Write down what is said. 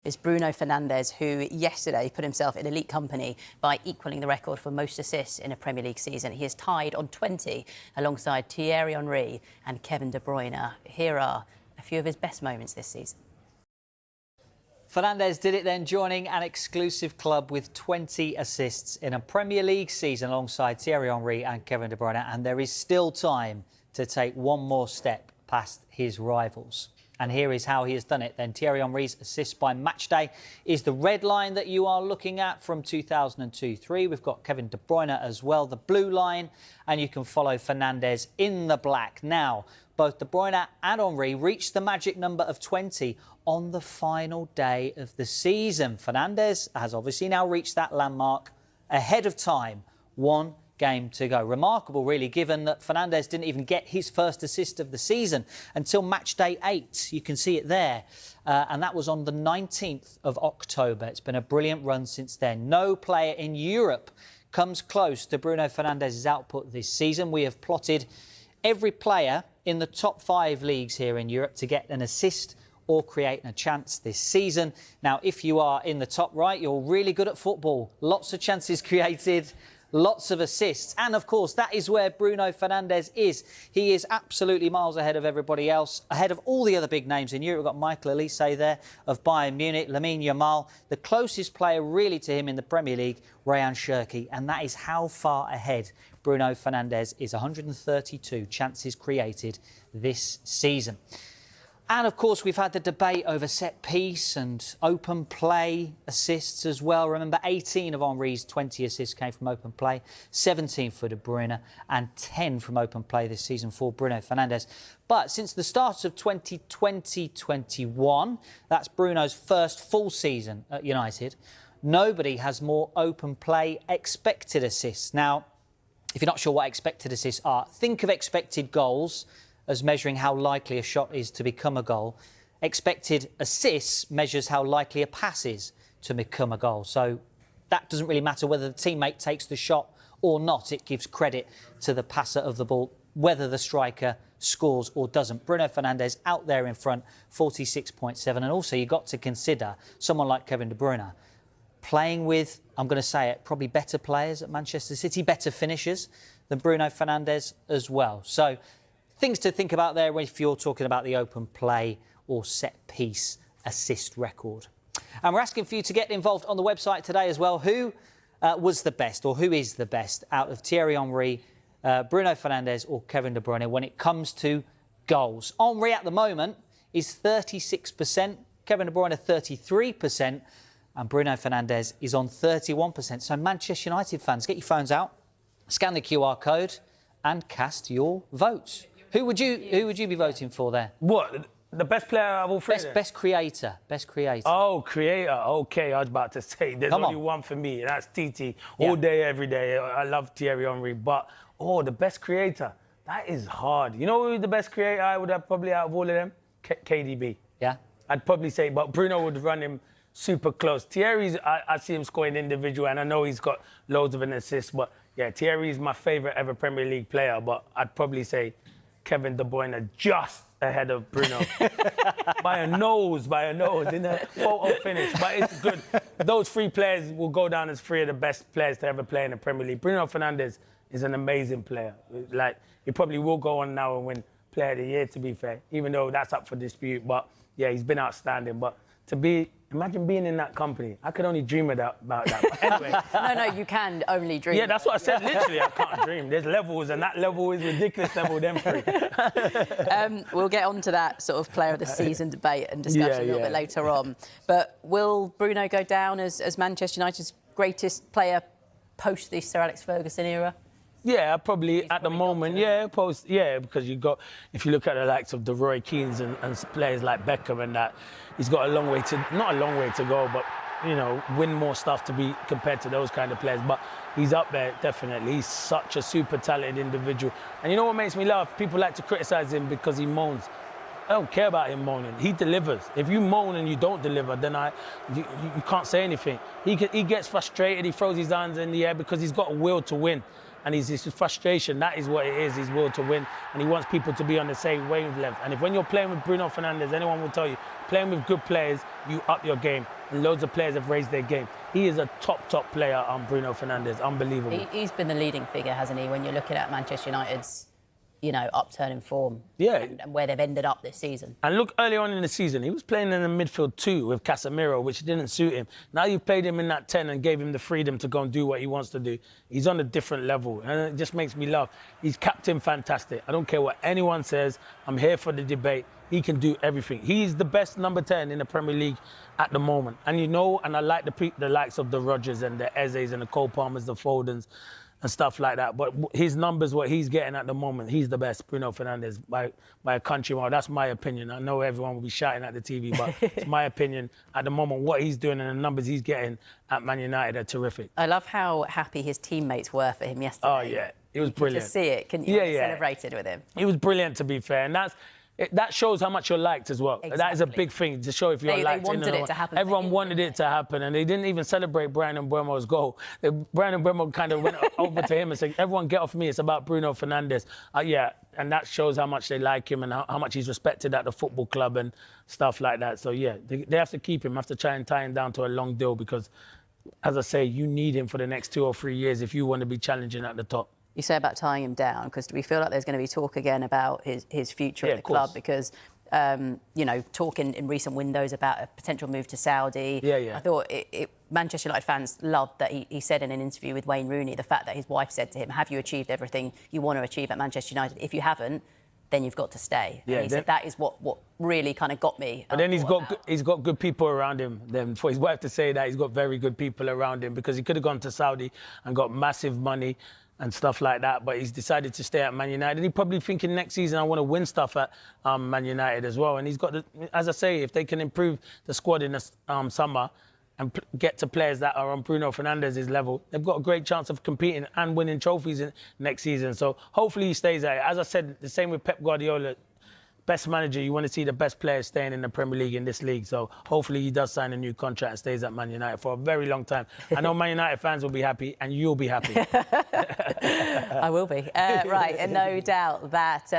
Is Bruno Fernandes, who yesterday put himself in elite company by equalling the record for most assists in a Premier League season. He is tied on 20 alongside Thierry Henry and Kevin De Bruyne. Here are a few of his best moments this season. Fernandes did it then, joining an exclusive club with 20 assists in a Premier League season alongside Thierry Henry and Kevin De Bruyne, and there is still time to take one more step past his rivals. And here is how he has done it then. Thierry Henry's assist by match day is the red line that you are looking at from 2002-03. We've got Kevin De Bruyne as well, the blue line, and you can follow Fernandes in the black. Now, both De Bruyne and Henry reached the magic number of 20 on the final day of the season. Fernandes has obviously now reached that landmark ahead of time. One game to go. Remarkable, really, given that Fernandes didn't even get his first assist of the season until match day 8. You can see it there. And that was on the 19th of October. It's been a brilliant run since then. No player in Europe comes close to Bruno Fernandes' output this season. We have plotted every player in the top 5 leagues here in Europe to get an assist or create a chance this season. Now, if you are in the top right, you're really good at football. Lots of chances created, lots of assists. And, of course, that is where Bruno Fernandes is. He is absolutely miles ahead of everybody else, ahead of all the other big names in Europe. We've got Michael Olise there of Bayern Munich, Lamine Yamal. The closest player really to him in the Premier League, Ryan Cherki. And that is how far ahead Bruno Fernandes is. 132 chances created this season. And, of course, we've had the debate over set-piece and open play assists as well. Remember, 18 of Henry's 20 assists came from open play, 17 for De Bruyne and 10 from open play this season for Bruno Fernandes. But since the start of 2020-21, that's Bruno's first full season at United, nobody has more open play expected assists. Now, if you're not sure what expected assists are, think of expected goals as measuring how likely a shot is to become a goal. Expected assists measures how likely a pass is to become a goal. So that doesn't really matter whether the teammate takes the shot or not. It gives credit to the passer of the ball, whether the striker scores or doesn't. Bruno Fernandes out there in front, 46.7. And also you've got to consider someone like Kevin De Bruyne playing with, I'm going to say it, probably better players at Manchester City, better finishers than Bruno Fernandes as well. So things to think about there if you're talking about the open play or set-piece assist record. And we're asking for you to get involved on the website today as well. Who was the best, or who is the best out of Thierry Henry, Bruno Fernandes or Kevin De Bruyne when it comes to goals? Henry at the moment is 36%, Kevin De Bruyne 33%, and Bruno Fernandes is on 31%. So Manchester United fans, get your phones out, scan the QR code and cast your votes. Who would you be voting for there? What? The best player of all three? Best creator. Best creator. Oh, creator. OK, I was about to say, there's only one for me. That's TT. All day, every day. I love Thierry Henry. But, the best creator. That is hard. You know who's the best creator I would have probably out of all of them? KDB. Yeah? I'd probably say, but Bruno would run him super close. Thierry's, I see him scoring individual, and I know he's got loads of an assist. But, yeah, Thierry's my favourite ever Premier League player. But I'd probably say Kevin De Bruyne just ahead of Bruno. by a nose, in a photo finish. But it's good. Those 3 players will go down as 3 of the best players to ever play in the Premier League. Bruno Fernandes is an amazing player. Like, he probably will go on now and win Player of the Year, to be fair, even though that's up for dispute. But, yeah, he's been outstanding. But imagine being in that company. I could only dream about that. But anyway. No, you can only dream. Yeah, that's what I said. Literally, I can't dream. There's levels, and that level is ridiculous level, them 3. We'll get on to that sort of player of the season debate and discussion a little bit later on. But will Bruno go down as Manchester United's greatest player post the Sir Alex Ferguson era? Yeah, probably at the moment, because if you look at the likes of the Roy Keanes and players like Beckham and that, he's got not a long way to go, but, win more stuff to be compared to those kind of players. But he's up there, definitely. He's such a super talented individual. And you know what makes me laugh? People like to criticise him because he moans. I don't care about him moaning. He delivers. If you moan and you don't deliver, then you can't say anything. He gets frustrated. He throws his hands in the air because he's got a will to win. And his frustration, that is what it is, his will to win. And he wants people to be on the same wavelength. And when you're playing with Bruno Fernandes, anyone will tell you, playing with good players, you up your game. and loads of players have raised their game. He is a top player, Bruno Fernandes. Unbelievable. He's been the leading figure, hasn't he, when you're looking at Manchester United's, you know, upturn in form. Yeah. And where they've ended up this season. And look, early on in the season, he was playing in the midfield too with Casemiro, which didn't suit him. Now you've played him in that 10 and gave him the freedom to go and do what he wants to do. He's on a different level, and it just makes me laugh. He's captain fantastic. I don't care what anyone says. I'm here for the debate. He can do everything. He's the best number 10 in the Premier League at the moment. And you know, and I like the likes of the Rodgers and the Ezes and the Cole Palmers, the Fodens, and stuff like that. But his numbers, what he's getting at the moment, he's the best, Bruno Fernandes, by a country mile. That's my opinion. I know everyone will be shouting at the TV, but it's my opinion. At the moment, what he's doing and the numbers he's getting at Man United are terrific. I love how happy his teammates were for him yesterday. Oh, yeah. It was brilliant. Just see it, couldn't you? Yeah. Celebrated with him. It was brilliant, to be fair. And that shows how much you're liked as well. Exactly. That is a big thing to show if you're liked. They wanted it to happen. Everyone wanted it to happen, and they didn't even celebrate Brian Mbeumo's goal. Brian Mbeumo kind of went over to him and said, "Everyone get off me, it's about Bruno Fernandes." Yeah, and that shows how much they like him and how much he's respected at the football club and stuff like that. So yeah, they have to keep him, have to try and tie him down to a long deal because, as I say, you need him for the next 2 or 3 years if you want to be challenging at the top. You say about tying him down, because do we feel like there's going to be talk again about his future at the club? Because, you know, talking in recent windows about a potential move to Saudi. Yeah. I thought Manchester United fans loved that he said in an interview with Wayne Rooney, the fact that his wife said to him, have you achieved everything you want to achieve at Manchester United? If you haven't, then you've got to stay. Yeah, and he said that is what really kind of got me. But then he's got good people around him. Then for his wife to say that, he's got very good people around him, because he could have gone to Saudi and got massive money and stuff like that, but he's decided to stay at Man United. He's probably thinking next season I want to win stuff at Man United as well. And he's got, as I say, if they can improve the squad in the summer and get to players that are on Bruno Fernandes' level, they've got a great chance of competing and winning trophies next season. So hopefully he stays there. As I said, the same with Pep Guardiola. Best manager, you want to see the best players staying in the Premier League, in this league. So hopefully he does sign a new contract and stays at Man United for a very long time. I know Man United fans will be happy and you'll be happy. I will be. Right, and no doubt that...